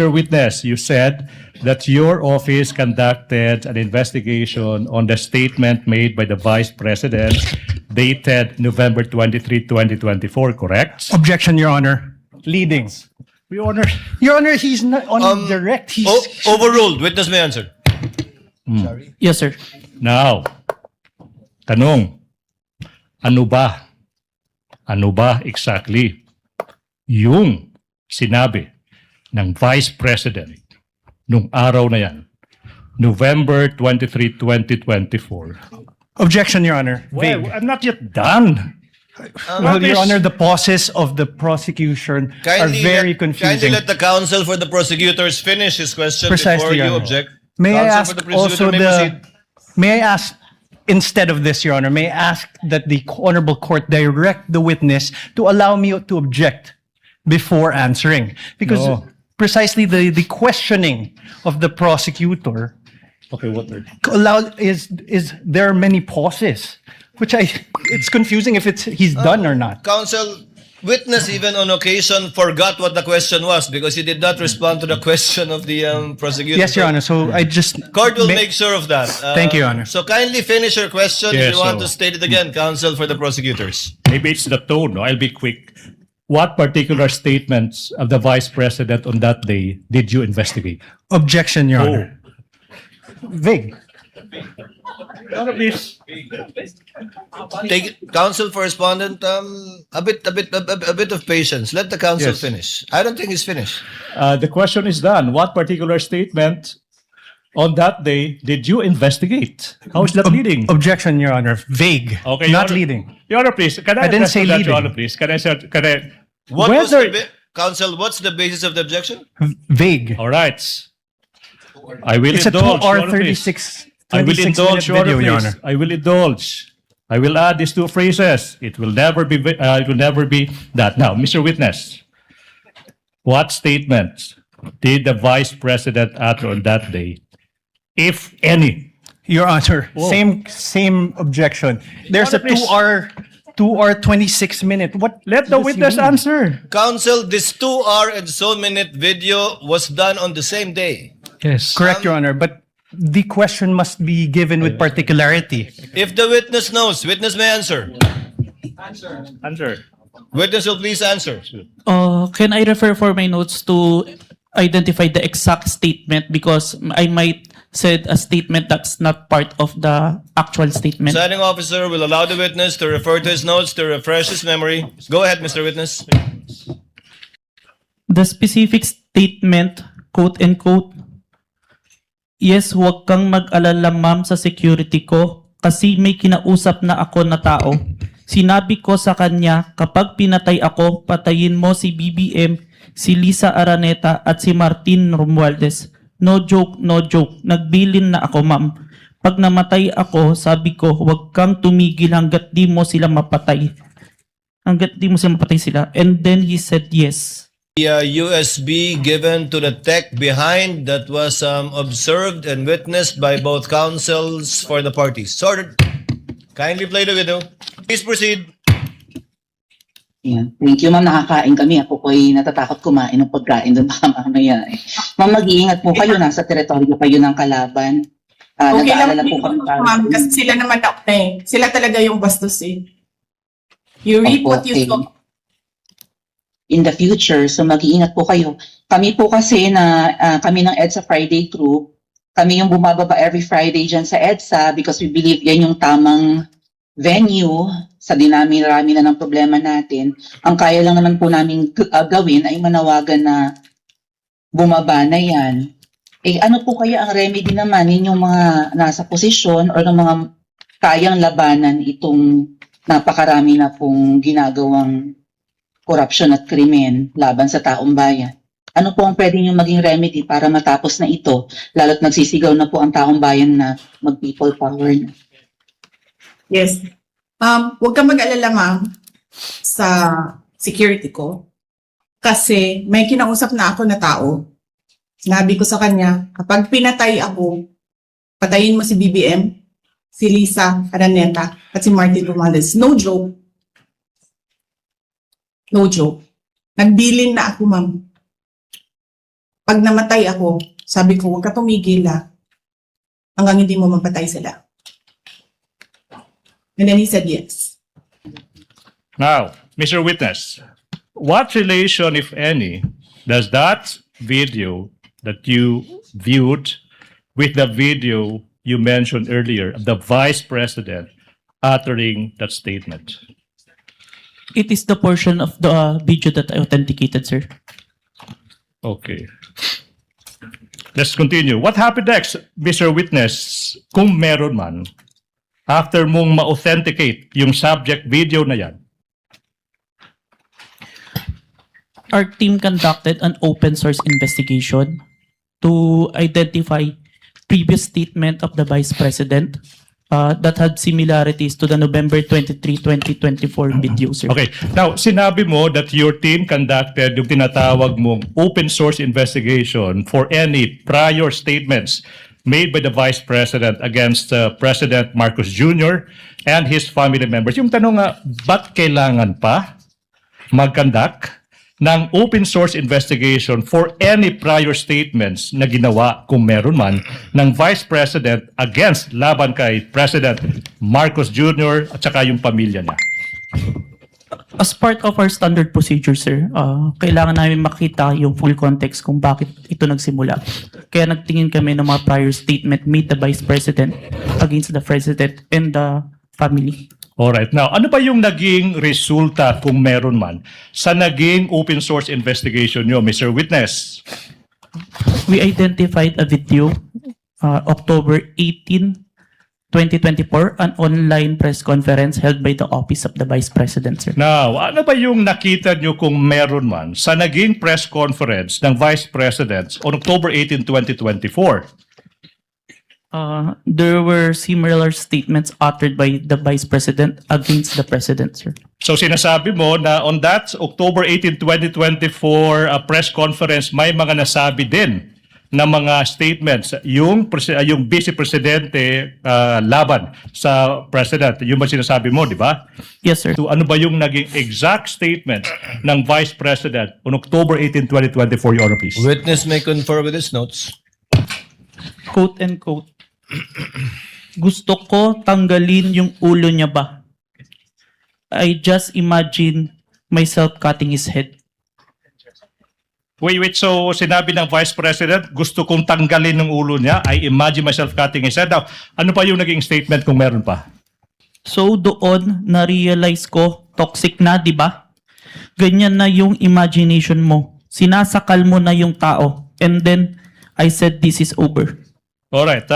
Your witness, you said that your office conducted an investigation on the statement made by the Vice President dated November 23, 2024, correct? Objection, Your Honor. Leading. Your Honor. Your Honor, he's not on direct. He's Overruled. Witness may answer. Yes, sir. Now, tanong, ano ba exactly yung sinabi ng Vice President nung araw na yan, November 23, 2024? Objection, Your Honor. Well, Vague. I'm not yet done. Well, Your Honor, the pauses of the prosecution are very confusing. Kindly let the counsel for the prosecutors finish his question Precisely, before Your you Honor. object. May I Counsel ask for the prosecutor also may proceed. may I ask, instead of this, Your Honor, may I ask that the Honorable Court direct the witness to allow me to object before answering? Because No. precisely the questioning of the prosecutor Okay, what? is there are many pauses, which it's confusing if he's done or not. Counsel, witness even on occasion forgot what the question was because he did not respond to the question of the prosecutor. Yes, Your Honor. So I just Court will may- make sure of that. Thank you, Your Honor. So kindly finish your question if Yes, you want so- to state it again, counsel for the prosecutors. Maybe it's the tone. No? I'll be quick. What particular statements of the Vice President on that day did you investigate? Objection, Your Oh. Honor. Vague. Your Honor, please. Take counsel for respondent. A bit of patience. Let the counsel Yes. finish. I don't think he's finished. The question is done. What particular statement on that day did you investigate? How is that leading? Objection, Your Honor. Vague. Okay, Your Not Honor. leading. Your Honor, please. Can I didn't address say to that, leading. Your Honor, please? Can I? What was Whether- counsel? What's the basis of the objection? Vague. All right. I will It's a 2 indulge. Your hour Honor, please. 36 I will 26 indulge, minute Your Honor, video, Your please. Honor. I will indulge. I will add these two phrases. It will never be. That. Now, Mr. Witness, what statements did the Vice President utter on that day, if any? Your Honor, Whoa. same objection. There's a Honor, please. 2 hour 26 minute. What? Let the does he witness mean? answer. Counsel, this 2 hour and so minute video was done on the same day. Yes. Correct, Your Honor, but the question must be given with particularity. If the witness knows, witness may answer. Answer. Witness will please answer. Can I refer for my notes to identify the exact statement because I might said a statement that's not part of the actual statement. Presiding officer will allow the witness to refer to his notes to refresh his memory. Go ahead, Mr. Witness. The specific statement, quote and quote, "Yes, huwag kang mag-alala ma'am sa security ko kasi may kinausap na ako na tao. Sinabi ko sa kanya, kapag pinatay ako, patayin mo si BBM, si Lisa Araneta at si Martin Romualdez. No joke, no joke. Nagbilin na ako, ma'am. Pag namatay ako, sabi ko, huwag kang tumigil hanggat di mo sila mapatay. Hanggat di mo sila mapatay sila." And then he said yes. The USB given to the tech behind that was observed and witnessed by both counsels for the parties. Sorted. Kindly play the video. Please proceed. Yan. Thank you, ma'am. Nakakain kami. Ako po ay natatakot kumain ng pagkain doon baka mamaya. Ma'am, mag-iingat po kayo. Nasa teritoryo kayo ng kalaban. Okay lang Nag-aalala po, po kami para ma'am, kasi sila naman na sila talaga yung bastos eh. You reap Opo, what you sow. in the future. So mag-iingat po kayo. Kami po kasi kami ng EDSA Friday crew, kami yung bumababa every Friday dyan sa EDSA because we believe yan yung tamang venue sa dinami-rami na ng problema natin. Ang kaya lang naman po namin gawin ay manawagan na bumaba na yan. Eh ano po kaya ang remedy naman ninyong mga nasa posisyon o ng mga kayang labanan itong napakarami na pong ginagawang korupsyon at krimen laban sa taong bayan? Ano po ang pwede nyo maging remedy para matapos na ito, lalo't nagsisigaw na po ang taong bayan na mag-people power na? Yes. Huwag kang mag-alala, ma'am, sa security ko. Kasi may kinausap na ako na tao. Sinabi ko sa kanya, kapag pinatay ako, patayin mo si BBM, si Lisa Araneta, at si Martin Romualdez. No joke. No joke. Nagbilin na ako, ma'am. Pag namatay ako, sabi ko, huwag ka tumigil hanggang hindi mo mapatay sila. And then he said yes. Now, Mr. Witness, what relation, if any, does that video that you viewed with the video you mentioned earlier of the Vice President uttering that statement? It is the portion of the video that I authenticated, sir. Okay. Let's continue. What happened next, Mr. Witness, kung meron man, after mong ma-authenticate yung subject video na yan? Our team conducted an open source investigation to identify previous statement of the Vice President that had similarities to the November 23, 2024 video, sir. Okay. Now, sinabi mo that your team conducted yung tinatawag mong open source investigation for any prior statements made by the Vice President against President Marcos Jr. and his family members. Yung tanong nga, ba't kailangan pa mag-conduct ng open source investigation for any prior statements na ginawa, kung meron man, ng Vice President against laban kay President Marcos Jr. at saka yung pamilya niya? As part of our standard procedure, sir, kailangan namin makita yung full context kung bakit ito nagsimula. Kaya nagtingin kami ng mga prior statement made the Vice President against the President and the family. Alright. Now, ano ba yung naging resulta, kung meron man, sa naging open source investigation nyo, Mr. Witness? We identified a video, October 18, 2024, an online press conference held by the Office of the Vice President, sir. Now, ano ba yung nakita nyo, kung meron man, sa naging press conference ng Vice President on October 18, 2024? There were similar statements uttered by the Vice President against the President, sir. So sinasabi mo na on that October 18, 2024 press conference, may mga nasabi din na mga statements yung Vice Presidente laban sa President. Yung ba sinasabi mo, di ba? Yes, sir. So ano ba yung naging exact statement ng Vice President on October 18, 2024, Your Honor, please? Witness may confer with his notes. Quote and quote. Gusto ko tanggalin yung ulo niya ba? I just imagine myself cutting his head. Wait. So sinabi ng Vice President, gusto kong tanggalin ng ulo niya. I imagine myself cutting his head. Now, ano pa yung naging statement, kung meron pa? So doon na-realize ko, toxic na, di ba? Ganyan na yung imagination mo. Sinasakal mo na yung tao. And then, I said, this is over. Alright.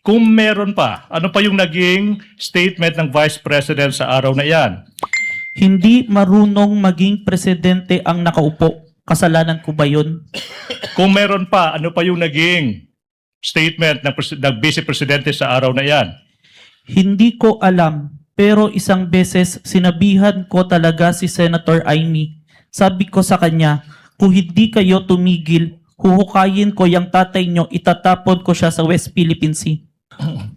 Kung meron pa, ano pa yung naging statement ng Vice President sa araw na iyan? Hindi marunong maging presidente ang nakaupo. Kasalanan ko ba yun? Kung meron pa, ano pa yung naging statement ng Vice Presidente sa araw na iyan? Hindi ko alam, pero isang beses sinabihan ko talaga si Senator Amy. Sabi ko sa kanya, kung hindi kayo tumigil, huhukayin ko yung tatay nyo, itatapon ko siya sa West Philippine Sea.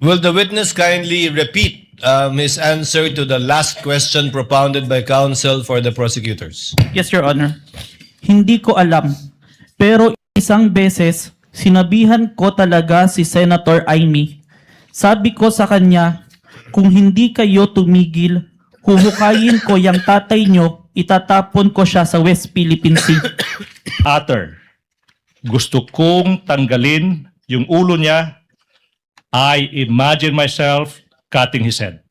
Will the witness kindly repeat his answer to the last question propounded by counsel for the prosecutors? Yes, Your Honor. Hindi ko alam, pero isang beses sinabihan ko talaga si Senator Amy. Sabi ko sa kanya, kung hindi kayo tumigil, huhukayin ko yung tatay nyo, itatapon ko siya sa West Philippine Sea. Utter. Gusto kong tanggalin yung ulo niya. I imagine myself cutting his head.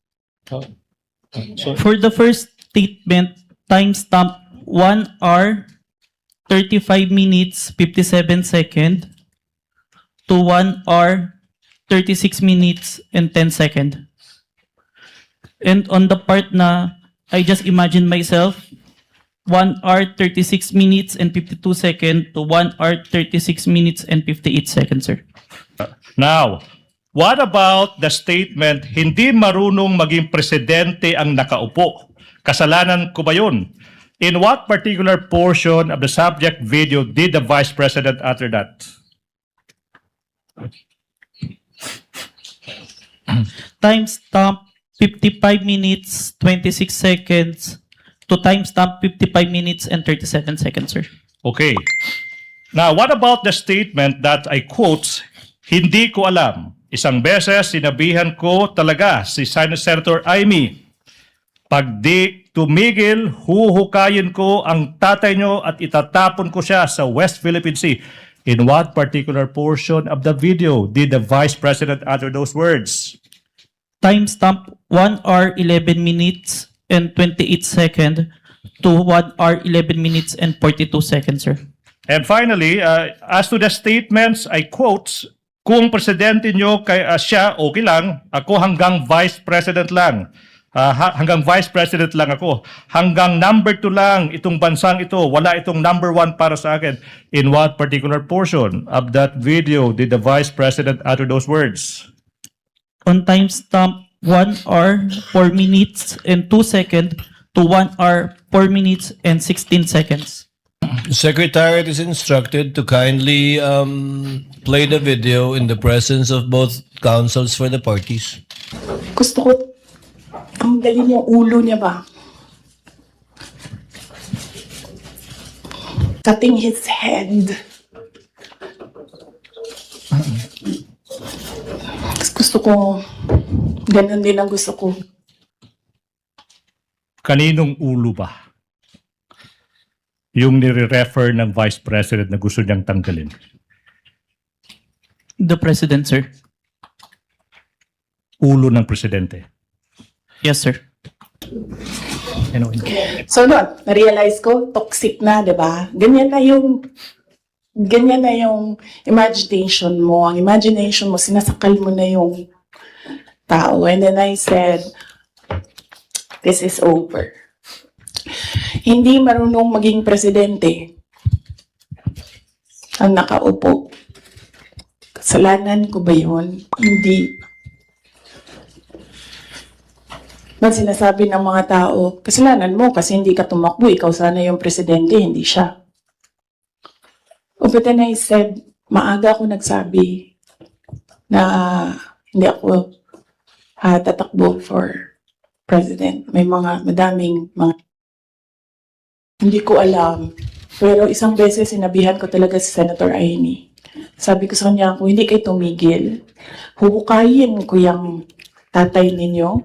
For the first statement, timestamp 1 hour, 35 minutes, 57 seconds to 1 hour, 36 minutes, and 10 seconds. And on the part na I just imagine myself, 1 hour, 36 minutes, and 52 seconds to 1 hour, 36 minutes, and 58 seconds, sir. Now, what about the statement, hindi marunong maging presidente ang nakaupo? Kasalanan ko ba yun? In what particular portion of the subject video did the Vice President utter that? Timestamp 55 minutes, 26 seconds to timestamp 55 minutes and 37 seconds, sir. Okay. Now, what about the statement that I quote, hindi ko alam. Isang beses, sinabihan ko talaga si Senator Amy, pag di tumigil, huhukayin ko ang tatay nyo at itatapon ko siya sa West Philippine Sea. In what particular portion of the video did the Vice President utter those words? Timestamp 1 hour 11 minutes and 28 seconds to 1 hour 11 minutes and 42 seconds, sir. And finally, as to the statements, I quote, kung presidente nyo siya, okay lang. Ako hanggang vice president lang. Hanggang vice president lang ako. Hanggang number 2 lang itong bansang ito. Wala itong number 1 para sa akin. In what particular portion of that video did the vice president utter those words? On timestamp 1 hour 4 minutes and 2 seconds to 1 hour 4 minutes and 16 seconds. The Secretariat is instructed to kindly play the video in the presence of both counsels for the parties. Gusto ko, ang galing yung ulo niya ba? Cutting his head. Gusto ko, ganun din ang gusto ko. Kaninong ulo ba? Yung nire-refer ng Vice President na gusto niyang tanggalin. The President, sir. Ulo ng Presidente. Yes, sir. So doon, na-realize ko, toxic na, di ba? Ganyan na yung imagination mo. Ang imagination mo, sinasakal mo na yung tao. And then I said, this is over. Hindi marunong maging presidente ang nakaupo. Kasalanan ko ba yun? Hindi. Nang sinasabi ng mga tao, kasalanan mo kasi hindi ka tumakbo, ikaw sana yung presidente, hindi siya. But then I said, maaga ako nagsabi na hindi ako tatakbo for president. May madaming mga hindi ko alam. Pero isang beses sinabihan ko talaga si Senator Amy. Sabi ko sa kanya, kung hindi kayo tumigil, huhukayin ko yung tatay ninyo.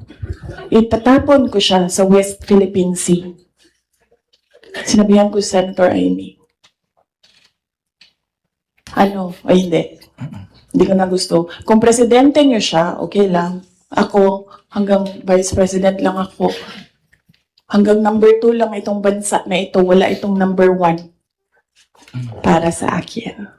Itatapon ko siya sa West Philippine Sea. Sinabihan ko si Senator Amy. Ano? Ay, hindi. Hindi ko na gusto. Kung presidente niyo siya, okay lang. Ako, hanggang vice president lang ako. Hanggang number 2 lang itong bansa na ito. Wala itong number 1 para sa akin.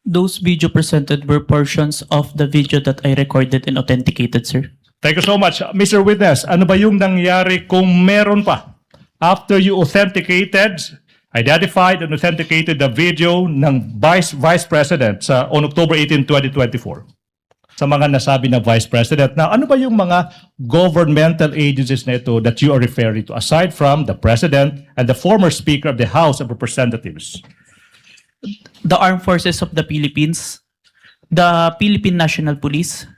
Those video presented were portions of the video that I recorded and authenticated, sir. Thank you so much. Mr. Witness, ano ba yung nangyari kung meron pa? After you authenticated, identified and authenticated the video ng Vice President on October 18, 2024. Sa mga nasabi ng Vice President. Now, ano ba yung mga governmental agencies na ito that you are referring to aside from the President and the former Speaker of the House of Representatives? The Armed Forces of the Philippines, the Philippine National Police,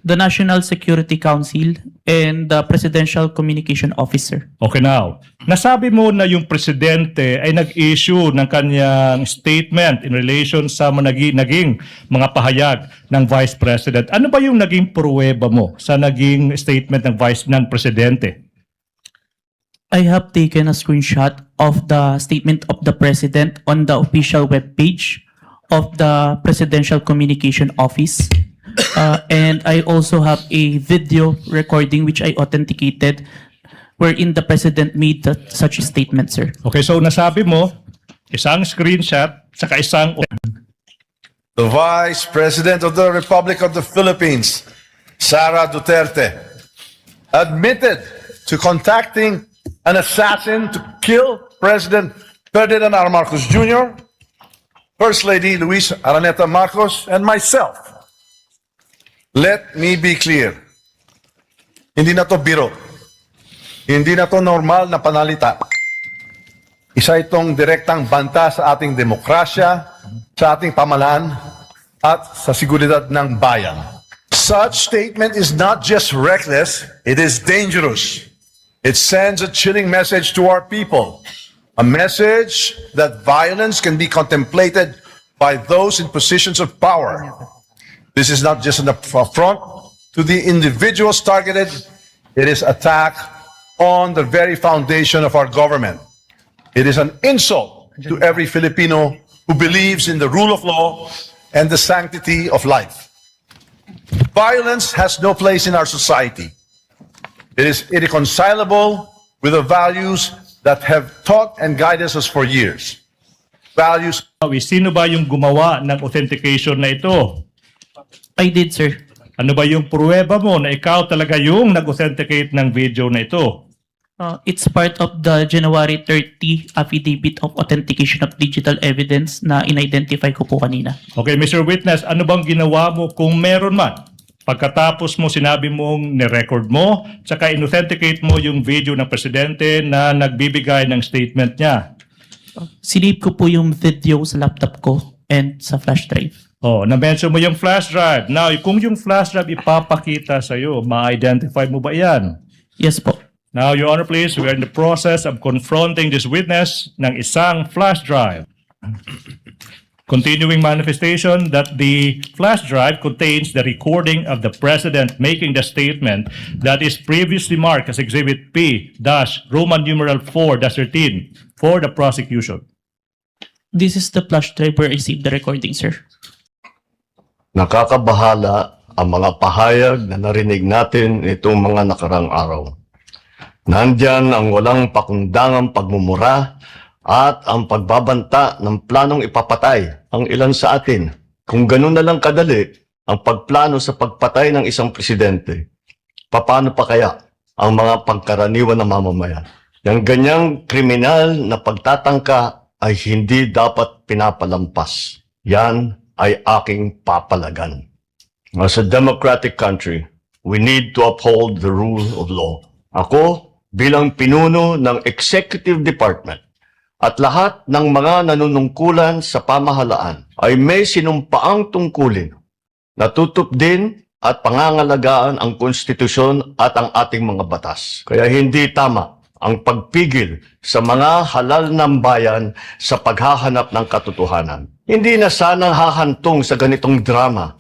the National Security Council, and the Presidential Communication Officer. Okay, now, nasabi mo na yung presidente ay nag-issue ng kanyang statement in relation sa naging mga pahayag ng Vice President. Ano ba yung naging pruweba mo sa naging statement ng presidente? I have taken a screenshot of the statement of the President on the official webpage of the Presidential Communication Office. And I also have a video recording which I authenticated wherein the President made such a statement, sir. Okay, so nasabi mo, isang screenshot, saka isang... The Vice President of the Republic of the Philippines, Sara Duterte, admitted to contacting an assassin to kill President Ferdinand R. Marcos Jr., First Lady Luis Araneta Marcos, and myself. Let me be clear. Hindi na to biro. Hindi na to normal na panalita. Isa itong direktang banta sa ating demokrasya, sa ating pamahalaan, at sa seguridad ng bayan. Such statement is not just reckless, it is dangerous. It sends a chilling message to our people A message that violence can be contemplated by those in positions of power. This is not just an affront to the individuals targeted, it is attack on the very foundation of our government. It is an insult to every Filipino who believes in the rule of law and the sanctity of life. Violence has no place in our society. It is irreconcilable with the values that have taught and guided us for years. Values. Sino ba yung gumawa ng authentication na ito? I did, sir. Ano ba yung pruweba mo na ikaw talaga yung nag-authenticate ng video na ito? It's part of the January 30 Affidavit of Authentication of Digital Evidence na in-identify ko po kanina. Okay, Mr. Witness, ano bang ginawa mo kung meron man? Pagkatapos mo, sinabi mong ni-record mo, saka in-authenticate mo yung video ng presidente na nagbibigay ng statement niya. Sinave ko po yung video sa laptop ko and sa flash drive. Oh, na-mention mo yung flash drive. Now, kung yung flash drive ipapakita sa'yo, ma-identify mo ba yan? Yes po. Now, Your Honor, please, we are in the process of confronting this witness ng isang flash drive. Continuing manifestation that the flash drive contains the recording of the President making the statement that is previously marked as Exhibit P-Roman numeral 4-13 for the prosecution. This is the flash drive where I received the recording, sir. Nakakabahala ang mga pahayag na narinig natin itong mga nakarang araw. Nandyan ang walang pakundangang pagmumura at ang pagbabanta ng planong ipapatay ang ilan sa atin. Kung ganun na lang kadali ang pagplano sa pagpatay ng isang presidente, paano pa kaya ang mga pangkaraniwan na mamamayan? Yang ganyang kriminal na pagtatangka ay hindi dapat pinapalampas. Yan ay aking papalagan. As a democratic country, we need to uphold the rule of law. Ako, bilang pinuno ng Executive Department, at lahat ng mga nanunungkulan sa pamahalaan ay may sinumpaang tungkulin na tutupdin at pangangalagaan ang konstitusyon at ang ating mga batas. Kaya hindi tama ang pagpigil sa mga halal ng bayan sa paghahanap ng katotohanan. Hindi na sana hahantong sa ganitong drama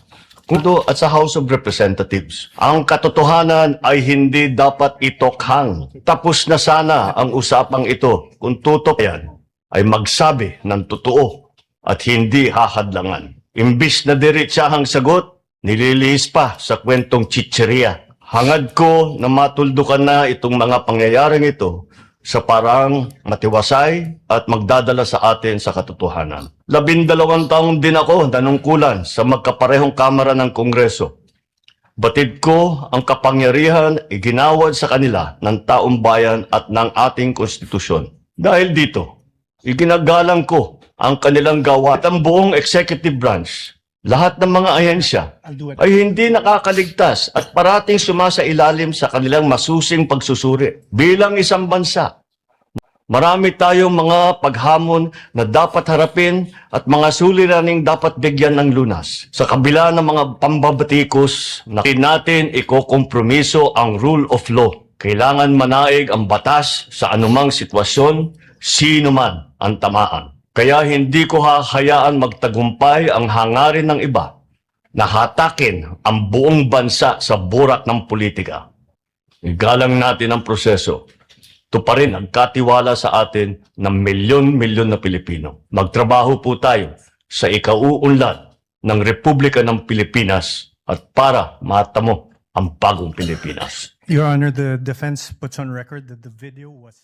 kundo at sa House of Representatives. Ang katotohanan ay hindi dapat itokhang. Tapos na sana ang usapang ito kung tutok yan ay magsabi ng totoo at hindi hahadlangan. Imbis na diretsahang sagot, nililihis pa sa kwentong chicheria. Hangad ko na matuldukan na itong mga pangyayaring ito sa parang matiwasay at magdadala sa atin sa katotohanan. 12 taon din ako nanungkulan sa magkaparehong kamara ng Kongreso. Batid ko ang kapangyarihan iginawad sa kanila ng taong bayan at ng ating konstitusyon. Dahil dito, iginagalang ko ang kanilang gawa at ang buong executive branch. Lahat ng mga ahensya ay hindi nakakaligtas at parating sumasailalim sa kanilang masusing pagsusuri. Bilang isang bansa, marami tayong mga paghamon na dapat harapin at mga suliraning dapat bigyan ng lunas. Sa kabila ng mga pambabatikos, natin ikokompromiso ang rule of law. Kailangan manaig ang batas sa anumang sitwasyon, sino man ang tamaan. Kaya hindi ko hahayaan magtagumpay ang hangarin ng iba na hatakin ang buong bansa sa burak ng politika. Igalang natin ang proseso. Ito pa rin ang katiwala sa atin ng milyon-milyon na Pilipino. Magtrabaho po tayo sa ikauunlad ng Republika ng Pilipinas at para matamo ang bagong Pilipinas. Your Honor, the defense puts on record that the video was